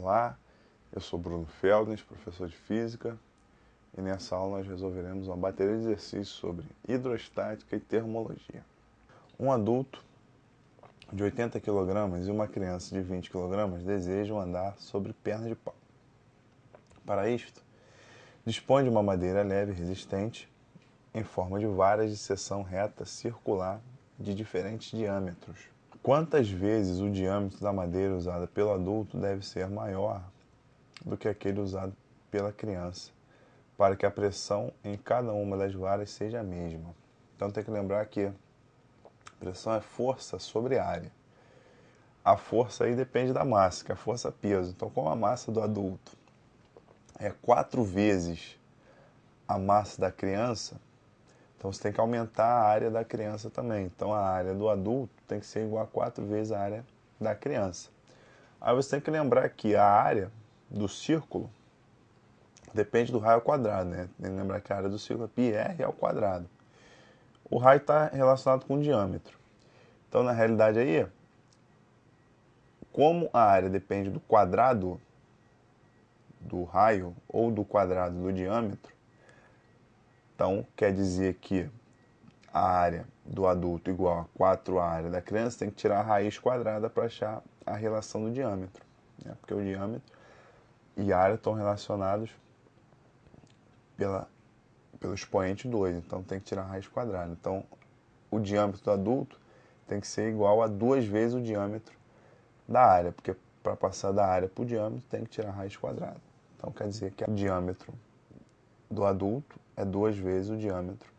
Olá, eu sou Bruno Feldnes, professor de Física, e nessa aula nós resolveremos uma bateria de exercícios sobre hidrostática e termologia. Um adulto de 80 kg e uma criança de 20 kg desejam andar sobre pernas de pau. Para isto, dispõe de uma madeira leve e resistente em forma de varas de seção reta circular de diferentes diâmetros. Quantas vezes o diâmetro da madeira usada pelo adulto deve ser maior do que aquele usado pela criança, para que a pressão em cada uma das varas seja a mesma? Então tem que lembrar que a pressão é força sobre área. A força aí depende da massa, que é a força peso. Então, como a massa do adulto é 4 vezes a massa da criança, então você tem que aumentar a área da criança também. Então a área do adulto tem que ser igual a 4 vezes a área da criança. Aí você tem que lembrar que a área do círculo depende do raio ao quadrado, né? Tem que lembrar que a área do círculo é πr ao quadrado. O raio está relacionado com o diâmetro. Então, na realidade aí, como a área depende do quadrado do raio ou do quadrado do diâmetro, então quer dizer que a área do adulto igual a 4 a área da criança, tem que tirar a raiz quadrada para achar a relação do diâmetro, né? Porque o diâmetro e a área estão relacionados pelo expoente 2, então tem que tirar a raiz quadrada. Então, o diâmetro do adulto tem que ser igual a 2 vezes o diâmetro da área, porque para passar da área para o diâmetro tem que tirar a raiz quadrada. Então, quer dizer que o diâmetro do adulto é 2 vezes o diâmetro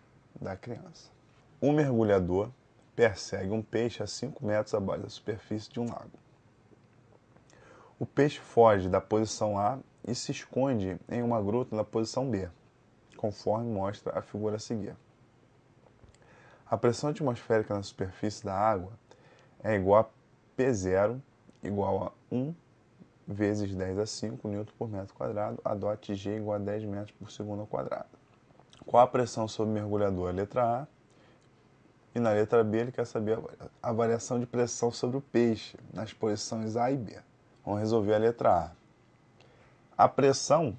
da criança. Um mergulhador persegue um peixe a 5 metros abaixo da superfície de um lago. O peixe foge da posição A e se esconde em uma gruta na posição B, conforme mostra a figura a seguir. A pressão atmosférica na superfície da água é igual a P0 igual a 1 vezes 10 a 5 Nm por metro quadrado, a dot G igual a 10 metros por segundo ao quadrado. Qual a pressão sobre o mergulhador? A letra A. E na letra B ele quer saber a variação de pressão sobre o peixe nas posições A e B. Vamos resolver a letra A. A pressão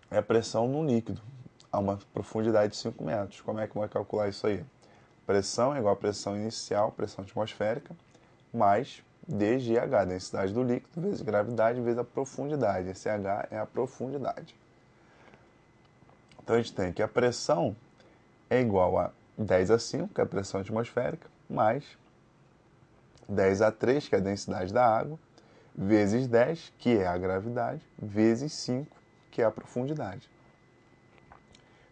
é a pressão no líquido, a uma profundidade de 5 metros. Como é que vai calcular isso aí? Pressão é igual a pressão inicial, pressão atmosférica, mais dGH, densidade do líquido, vezes gravidade, vezes a profundidade. Esse H é a profundidade. Então a gente tem que a pressão é igual a 10 a 5, que é a pressão atmosférica, mais 10 a 3, que é a densidade da água, vezes 10, que é a gravidade, vezes 5, que é a profundidade.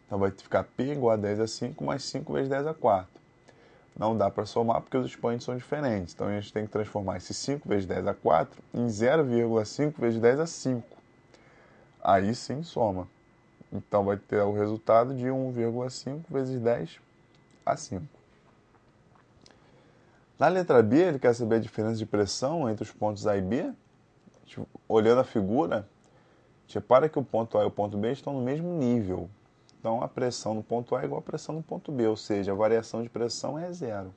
Então vai ficar P igual a 10 a 5 mais 5 vezes 10 a 4. Não dá para somar porque os expoentes são diferentes. Então a gente tem que transformar esse 5 vezes 10 a 4 em 0,5 vezes 10 a 5. Aí sim soma. Então vai ter o resultado de 1,5 vezes 10 a 5. Na letra B, ele quer saber a diferença de pressão entre os pontos A e B. Olhando a figura, repara que o ponto A e o ponto B estão no mesmo nível. Então a pressão no ponto A é igual à pressão no ponto B, ou seja, a variação de pressão é zero.